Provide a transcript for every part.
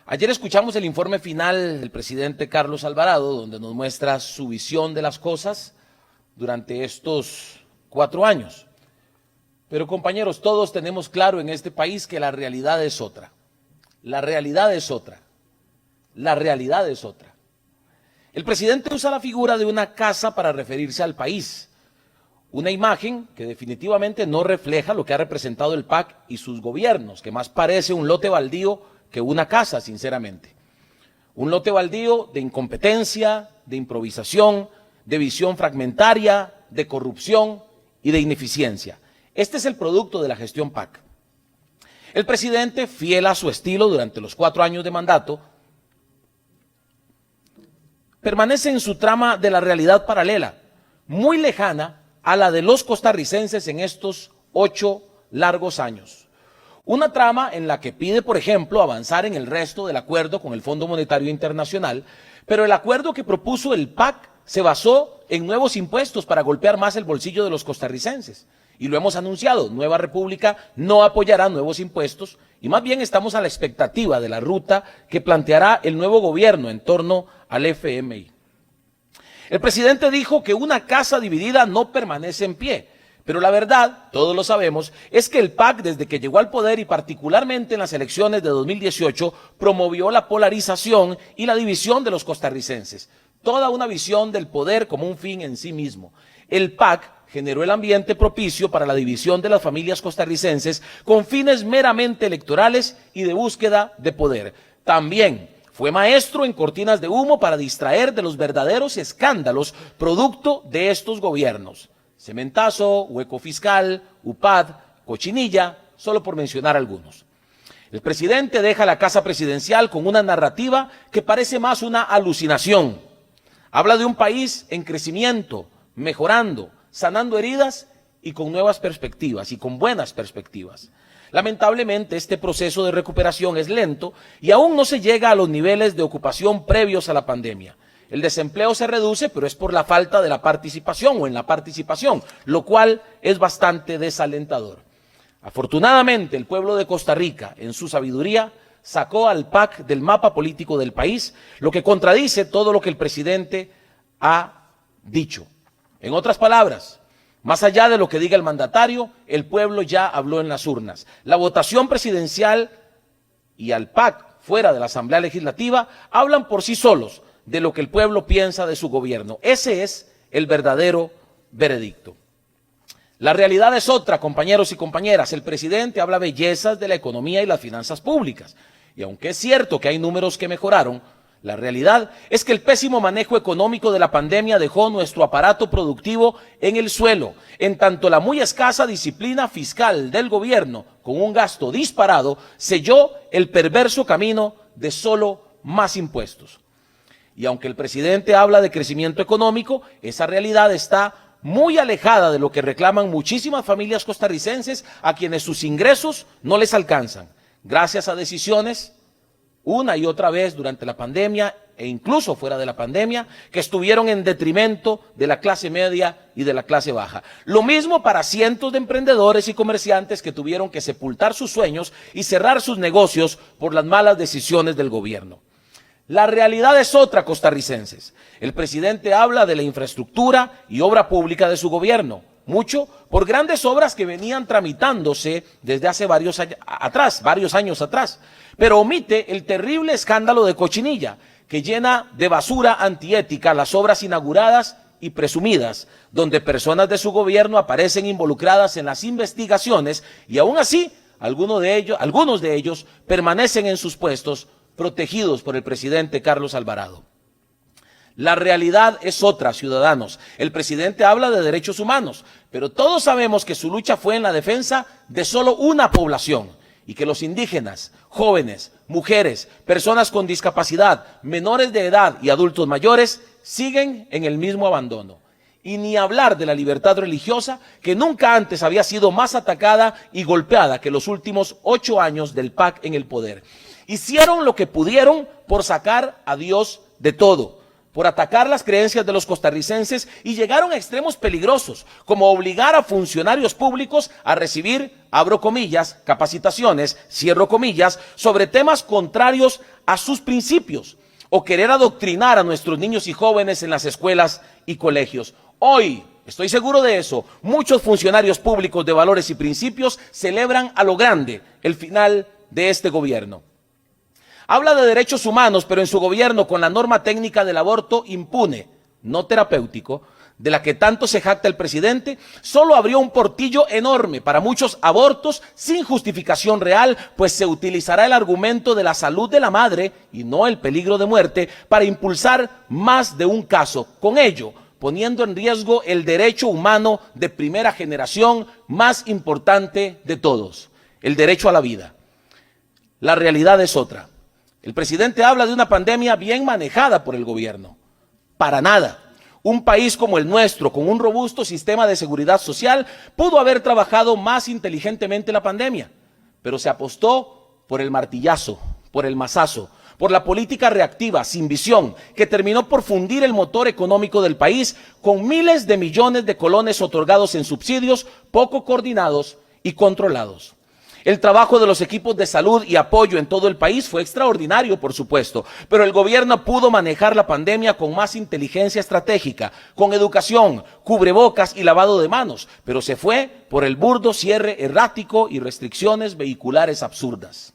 Ayer escuchamos el informe final del presidente Carlos Alvarado, donde nos muestra su visión de las cosas durante estos 4 años. Pero compañeros, todos tenemos claro en este país que la realidad es otra. La realidad es otra. La realidad es otra. El presidente usa la figura de una casa para referirse al país. Una imagen que definitivamente no refleja lo que ha representado el PAC y sus gobiernos, que más parece un lote baldío que una casa, sinceramente. Un lote baldío de incompetencia, de improvisación, de visión fragmentaria, de corrupción y de ineficiencia. Este es el producto de la gestión PAC. El presidente, fiel a su estilo durante los 4 años de mandato, permanece en su trama de la realidad paralela, muy lejana a la de los costarricenses en estos 8 largos años. Una trama en la que pide, por ejemplo, avanzar en el resto del acuerdo con el Fondo Monetario Internacional, pero el acuerdo que propuso el PAC se basó en nuevos impuestos para golpear más el bolsillo de los costarricenses. Y lo hemos anunciado, Nueva República no apoyará nuevos impuestos y más bien estamos a la expectativa de la ruta que planteará el nuevo gobierno en torno al FMI. El presidente dijo que una casa dividida no permanece en pie. Pero la verdad, todos lo sabemos, es que el PAC desde que llegó al poder y particularmente en las elecciones de 2018 promovió la polarización y la división de los costarricenses. Toda una visión del poder como un fin en sí mismo. El PAC generó el ambiente propicio para la división de las familias costarricenses con fines meramente electorales y de búsqueda de poder. También fue maestro en cortinas de humo para distraer de los verdaderos escándalos producto de estos gobiernos. Cementazo, hueco fiscal, UPAD, cochinilla, solo por mencionar algunos. El presidente deja la casa presidencial con una narrativa que parece más una alucinación. Habla de un país en crecimiento, mejorando, sanando heridas y con nuevas perspectivas y con buenas perspectivas. Lamentablemente, este proceso de recuperación es lento y aún no se llega a los niveles de ocupación previos a la pandemia. El desempleo se reduce, pero es por la falta de la participación o en la participación, lo cual es bastante desalentador. Afortunadamente, el pueblo de Costa Rica, en su sabiduría, sacó al PAC del mapa político del país, lo que contradice todo lo que el presidente ha dicho. En otras palabras, más allá de lo que diga el mandatario, el pueblo ya habló en las urnas. La votación presidencial y al PAC fuera de la Asamblea Legislativa hablan por sí solos de lo que el pueblo piensa de su gobierno. Ese es el verdadero veredicto. La realidad es otra, compañeros y compañeras. El presidente habla bellezas de la economía y las finanzas públicas. Y aunque es cierto que hay números que mejoraron, la realidad es que el pésimo manejo económico de la pandemia dejó nuestro aparato productivo en el suelo, en tanto la muy escasa disciplina fiscal del gobierno, con un gasto disparado, selló el perverso camino de solo más impuestos. Y aunque el presidente habla de crecimiento económico, esa realidad está muy alejada de lo que reclaman muchísimas familias costarricenses a quienes sus ingresos no les alcanzan, gracias a decisiones una y otra vez durante la pandemia e incluso fuera de la pandemia, que estuvieron en detrimento de la clase media y de la clase baja. Lo mismo para cientos de emprendedores y comerciantes que tuvieron que sepultar sus sueños y cerrar sus negocios por las malas decisiones del gobierno. La realidad es otra, costarricenses. El presidente habla de la infraestructura y obra pública de su gobierno, mucho por grandes obras que venían tramitándose desde hace varios años atrás, pero omite el terrible escándalo de Cochinilla, que llena de basura antiética las obras inauguradas y presumidas, donde personas de su gobierno aparecen involucradas en las investigaciones y aún así algunos de ellos permanecen en sus puestos protegidos por el presidente Carlos Alvarado. La realidad es otra, ciudadanos. El presidente habla de derechos humanos, pero todos sabemos que su lucha fue en la defensa de solo una población y que los indígenas, jóvenes, mujeres, personas con discapacidad, menores de edad y adultos mayores siguen en el mismo abandono. Y ni hablar de la libertad religiosa, que nunca antes había sido más atacada y golpeada que los últimos 8 años del PAC en el poder. Hicieron lo que pudieron por sacar a Dios de todo, por atacar las creencias de los costarricenses y llegaron a extremos peligrosos, como obligar a funcionarios públicos a recibir, abro comillas, capacitaciones, cierro comillas, sobre temas contrarios a sus principios, o querer adoctrinar a nuestros niños y jóvenes en las escuelas y colegios. Hoy, estoy seguro de eso, muchos funcionarios públicos de valores y principios celebran a lo grande el final de este gobierno. Habla de derechos humanos, pero en su gobierno, con la norma técnica del aborto impune, no terapéutico, de la que tanto se jacta el presidente, solo abrió un portillo enorme para muchos abortos sin justificación real, pues se utilizará el argumento de la salud de la madre y no el peligro de muerte para impulsar más de un caso. Con ello, poniendo en riesgo el derecho humano de primera generación más importante de todos, el derecho a la vida. La realidad es otra. El presidente habla de una pandemia bien manejada por el gobierno. Para nada. Un país como el nuestro, con un robusto sistema de seguridad social, pudo haber trabajado más inteligentemente la pandemia, pero se apostó por el martillazo, por el mazazo, por la política reactiva, sin visión, que terminó por fundir el motor económico del país con miles de millones de colones otorgados en subsidios poco coordinados y controlados. El trabajo de los equipos de salud y apoyo en todo el país fue extraordinario, por supuesto, pero el gobierno pudo manejar la pandemia con más inteligencia estratégica, con educación, cubrebocas y lavado de manos, pero se fue por el burdo cierre errático y restricciones vehiculares absurdas.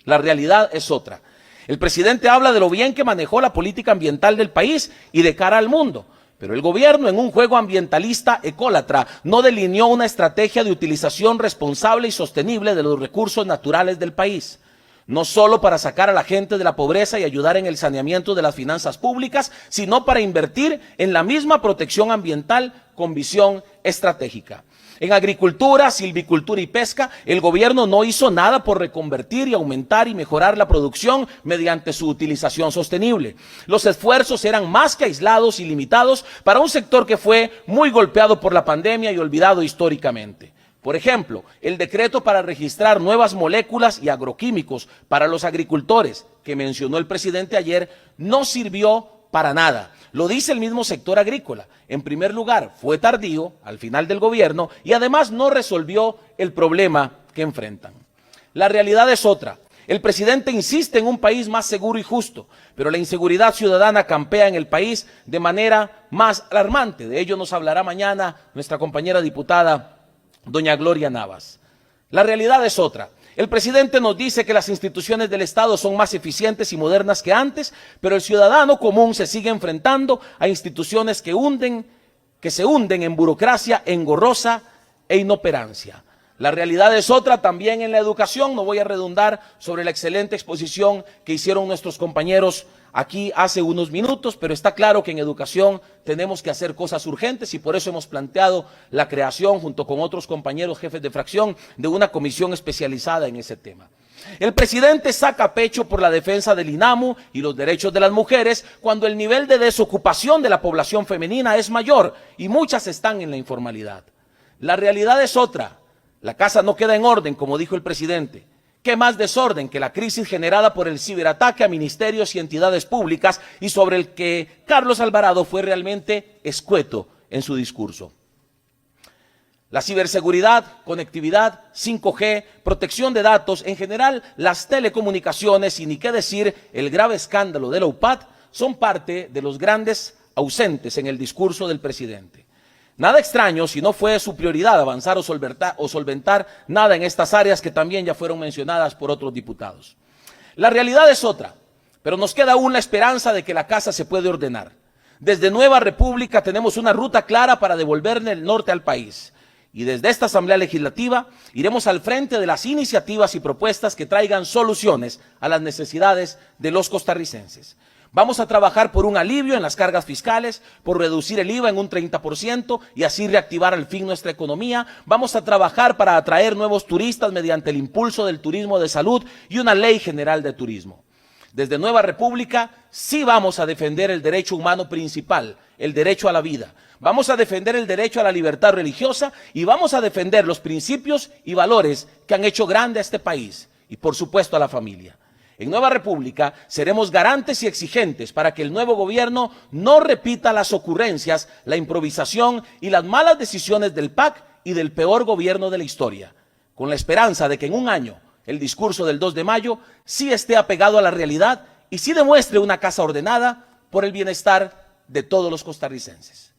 La realidad es otra. El presidente habla de lo bien que manejó la política ambiental del país y de cara al mundo. Pero el gobierno, en un juego ambientalista ecólatra, no delineó una estrategia de utilización responsable y sostenible de los recursos naturales del país. No solo para sacar a la gente de la pobreza y ayudar en el saneamiento de las finanzas públicas, sino para invertir en la misma protección ambiental con visión estratégica. En agricultura, silvicultura y pesca, el gobierno no hizo nada por reconvertir y aumentar y mejorar la producción mediante su utilización sostenible. Los esfuerzos eran más que aislados y limitados para un sector que fue muy golpeado por la pandemia y olvidado históricamente. Por ejemplo, el decreto para registrar nuevas moléculas y agroquímicos para los agricultores, que mencionó el presidente ayer, no sirvió para nada. Lo dice el mismo sector agrícola. En primer lugar, fue tardío al final del gobierno y además no resolvió el problema que enfrentan. La realidad es otra. El presidente insiste en un país más seguro y justo, pero la inseguridad ciudadana campea en el país de manera más alarmante. De ello nos hablará mañana nuestra compañera diputada, doña Gloria Navas. La realidad es otra. El presidente nos dice que las instituciones del Estado son más eficientes y modernas que antes, pero el ciudadano común se sigue enfrentando a instituciones que se hunden en burocracia engorrosa e inoperancia. La realidad es otra también en la educación. No voy a redundar sobre la excelente exposición que hicieron nuestros compañeros aquí hace unos minutos, pero está claro que en educación tenemos que hacer cosas urgentes y por eso hemos planteado la creación, junto con otros compañeros jefes de fracción, de una comisión especializada en ese tema. El presidente saca pecho por la defensa del INAMU y los derechos de las mujeres cuando el nivel de desocupación de la población femenina es mayor y muchas están en la informalidad. La realidad es otra. La casa no queda en orden, como dijo el presidente. ¿Qué más desorden que la crisis generada por el ciberataque a ministerios y entidades públicas y sobre el que Carlos Alvarado fue realmente escueto en su discurso? La ciberseguridad, conectividad, 5G, protección de datos, en general las telecomunicaciones y ni qué decir el grave escándalo de la UPAD son parte de los grandes ausentes en el discurso del presidente. Nada extraño si no fue su prioridad avanzar o solventar nada en estas áreas que también ya fueron mencionadas por otros diputados. La realidad es otra, pero nos queda aún la esperanza de que la casa se puede ordenar. Desde Nueva República tenemos una ruta clara para devolverle el norte al país. Y desde esta Asamblea Legislativa iremos al frente de las iniciativas y propuestas que traigan soluciones a las necesidades de los costarricenses. Vamos a trabajar por un alivio en las cargas fiscales, por reducir el IVA en un 30% y así reactivar al fin nuestra economía. Vamos a trabajar para atraer nuevos turistas mediante el impulso del turismo de salud y una ley general de turismo. Desde Nueva República sí vamos a defender el derecho humano principal, el derecho a la vida. Vamos a defender el derecho a la libertad religiosa y vamos a defender los principios y valores que han hecho grande a este país y por supuesto a la familia. En Nueva República seremos garantes y exigentes para que el nuevo gobierno no repita las ocurrencias, la improvisación y las malas decisiones del PAC y del peor gobierno de la historia, con la esperanza de que en un año el discurso del 2 de mayo sí esté apegado a la realidad y sí demuestre una casa ordenada por el bienestar de todos los costarricenses.